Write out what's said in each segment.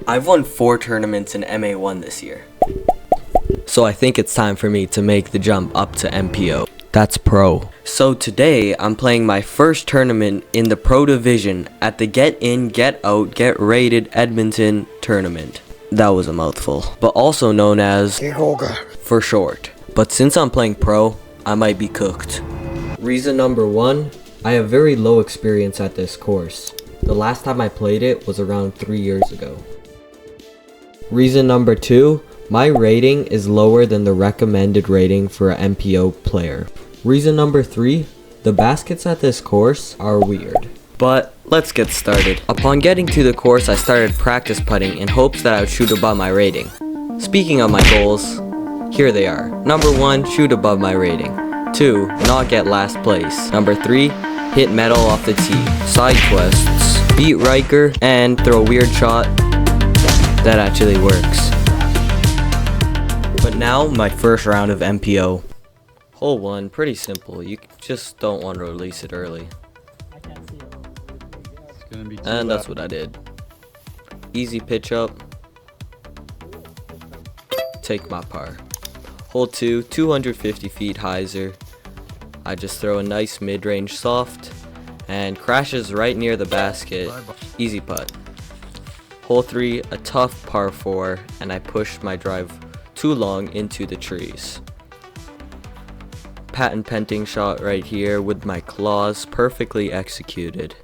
I've won 4 tournaments in MA1 this year. So I think it's time for me to make the jump up to MPO. That's pro. So today I'm playing my first tournament in the pro division at the Get In, Get Out, Get Rated Edmonton tournament. That was a mouthful, but also known as for short. But since I'm playing pro, I might be cooked. Reason number 1, I have very low experience at this course. The last time I played it was around 3 years ago. Reason number 2, my rating is lower than the recommended rating for an MPO player. Reason number 3, the baskets at this course are weird. But let's get started. Upon getting to the course, I started practice putting in hopes that I would shoot above my rating. Speaking of my goals, here they are. Number 1, shoot above my rating. 2, not get last place. Number 3, hit metal off the tee. Side quests, beat Riker, and throw a weird shot that actually works. But now, my first round of MPO. Hole 1, pretty simple. You just don't want to release it early. And that's what I did. Easy pitch up. Take my par. Hole 2, 250 feet hyzer. I just throw a nice mid-range soft and crashes right near the basket. Easy putt. Hole 3, a tough par 4, and I pushed my drive too long into the trees. Patent pending shot right here with my claws, perfectly executed.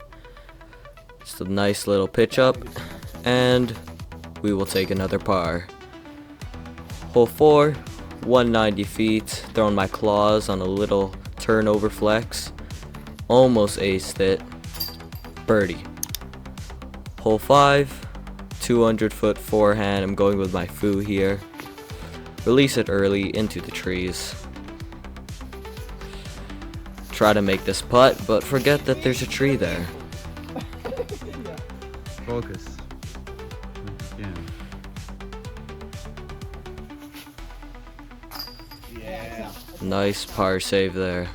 Just a nice little pitch up, and we will take another par. Hole 4, 190 feet, throwing my claws on a little turnover flex. Almost aced it. Birdie. Hole 5, 200-foot forehand. I'm going with my foo here. Release it early into the trees. Try to make this putt, but forget that there's a tree there. Focus. Yeah. Nice par save there.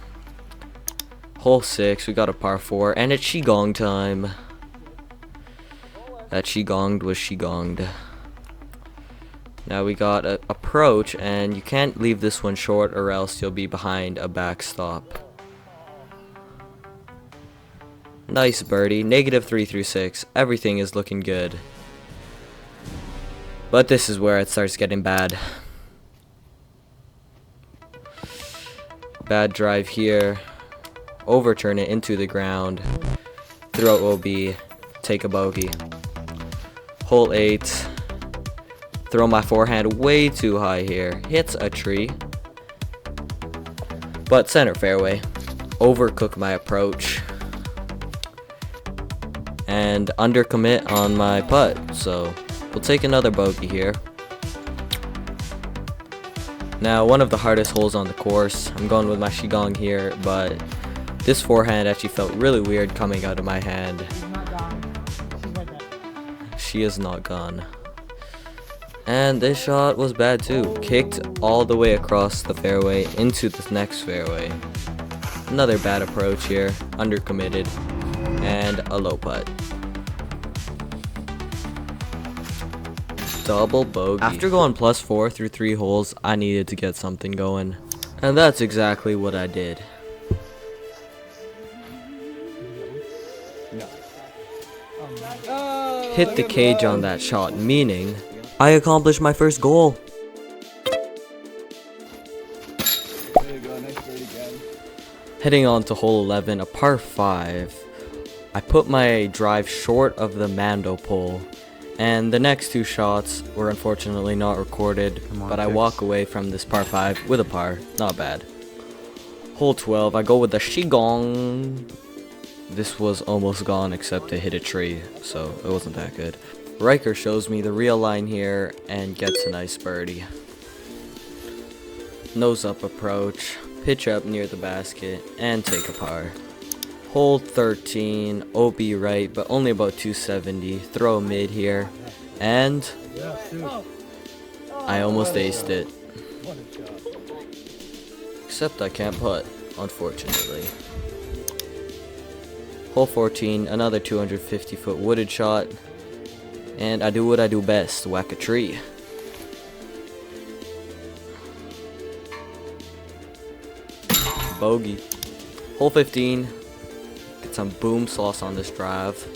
Hole 6, we got a par 4, and it's Qigong time. That Qigonged was Qigonged. Now we got a approach, and you can't leave this one short or else you'll be behind a backstop. Nice birdie, -3 through 6. Everything is looking good. But this is where it starts getting bad. Bad drive here. Overturn it into the ground. Throw OB. Take a bogey. Hole 8. Throw my forehand way too high here. Hits a tree. But center fairway. Overcook my approach. And undercommit on my putt, so we'll take another bogey here. Now, one of the hardest holes on the course. I'm going with my Qigong here, but this forehand actually felt really weird coming out of my hand. She is not gone. And this shot was bad too. Kicked all the way across the fairway into the next fairway. Another bad approach here, undercommitted, and a low putt. Double bogey. After going +4 through 3 holes, I needed to get something going. And that's exactly what I did. Hit the cage on that shot, meaning I accomplished my first goal. There you go, nice birdie again. Heading on to hole 11, a par 5. I put my drive short of the Mando pole, and the next 2 shots were unfortunately not recorded, but I walk away from this par 5 with a par. Not bad. Hole 12, I go with the Qigong. This was almost gone except it hit a tree, so it wasn't that good. Riker shows me the real line here and gets a nice birdie. Nose up approach, pitch up near the basket, and take a par. Hole 13, OB right, but only about 270. Throw mid here, and I almost aced it. Except I can't putt, unfortunately. Hole 14, another 250-foot wooded shot. And I do what I do best, whack a tree. Bogey. Hole 15. Get some boom sauce on this drive.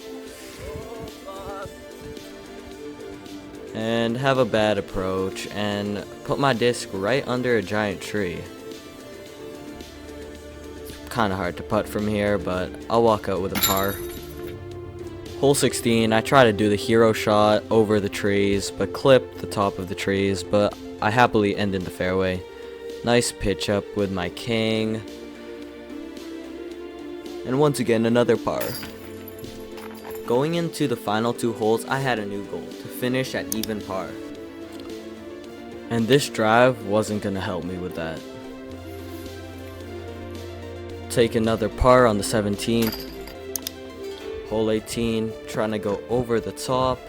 And have a bad approach and put my disc right under a giant tree. Kinda hard to putt from here, but I'll walk out with a par. Hole 16, I try to do the hero shot over the trees, but clip the top of the trees, but I happily end in the fairway. Nice pitch up with my king. And once again, another par. Going into the final 2 holes, I had a new goal, to finish at even par. And this drive wasn't gonna help me with that. Take another par on the 17th. Hole 18, trying to go over the top.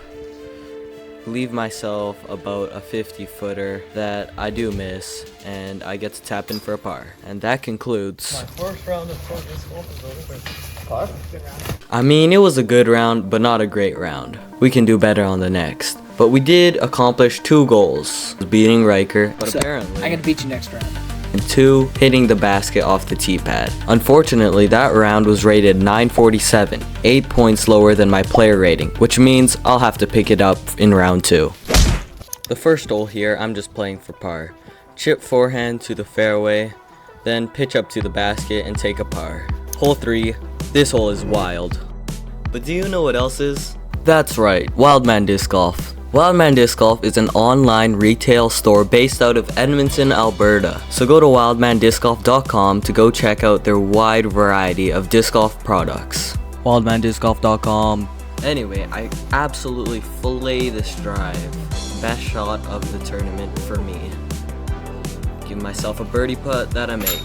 Leave myself about a 50-footer that I do miss, and I get to tap in for a par. And that concludes My first round of pro disc golf is over. Par? Good round. I mean, it was a good round, but not a great round. We can do better on the next. But we did accomplish 2 goals. Beating Riker, but So, apparently, I'm gonna beat you next round. and 2, hitting the basket off the tee pad. Unfortunately, that round was rated 947, 8 points lower than my player rating, which means I'll have to pick it up in round 2. The first hole here, I'm just playing for par. Chip forehand to the fairway, then pitch up to the basket and take a par. Hole 3, this hole is wild. But do you know what else is? That's right, Wildman Disc Golf. Wildman Disc Golf is an online retail store based out of Edmonton, Alberta. So go to wildmandiscgolf.com to go check out their wide variety of disc golf products. wildmandiscgolf.com. Anyway, I absolutely fillet this drive. Best shot of the tournament for me. Give myself a birdie putt that I make.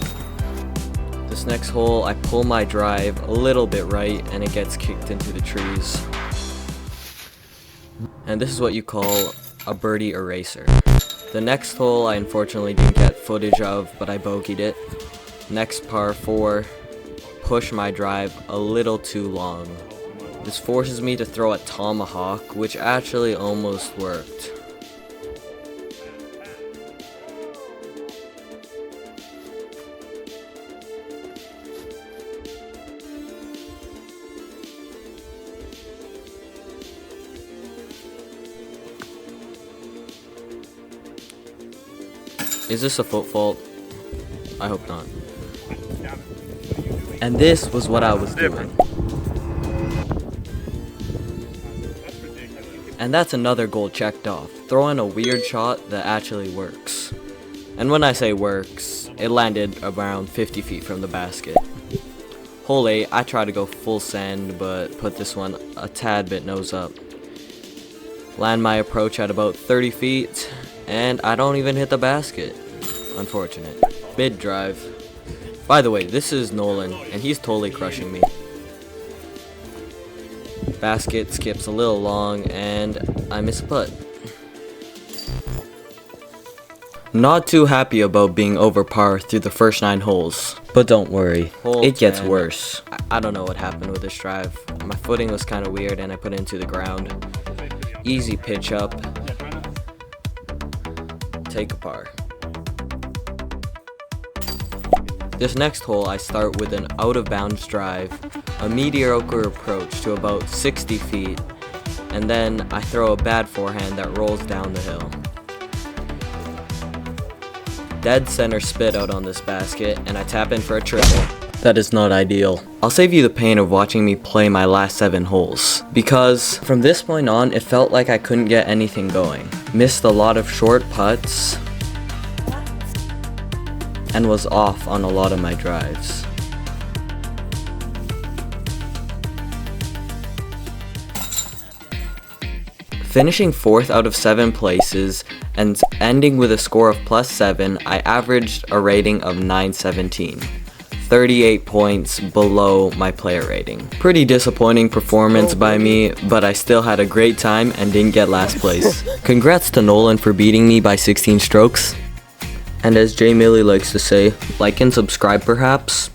This next hole, I pull my drive a little bit right and it gets kicked into the trees. And this is what you call a birdie eraser. The next hole I unfortunately didn't get footage of, but I bogeyed it. Next par 4, push my drive a little too long. This forces me to throw a tomahawk, which actually almost worked. Is this a foot fault? I hope not. And this was what I was doing. And that's another goal checked off. Throwing a weird shot that actually works. And when I say works, it landed around 50 feet from the basket. Hole 8, I tried to go full send, but put this one a tad bit nose up. Land my approach at about 30 feet, and I don't even hit the basket. Unfortunate. Mid drive. By the way, this is Nolan, and he's totally crushing me. Basket skips a little long, and I miss a putt. Not too happy about being over par through the first 9 holes. But don't worry, it gets worse. I don't know what happened with this drive. My footing was kind of weird, and I put it into the ground. Easy pitch up. Take a par. This next hole, I start with an out-of-bounds drive, a mediocre approach to about 60 feet, and then I throw a bad forehand that rolls down the hill. Dead center spit out on this basket, and I tap in for a triple. That is not ideal. I'll save you the pain of watching me play my last 7 holes, because from this point on, it felt like I couldn't get anything going. Missed a lot of short putts, and was off on a lot of my drives. Finishing 4th out of 7 places and ending with a score of +7, I averaged a rating of 917. 38 points below my player rating. Pretty disappointing performance by me, but I still had a great time and didn't get last place. Congrats to Nolan for beating me by 16 strokes. And as Jay Millie likes to say, like and subscribe perhaps.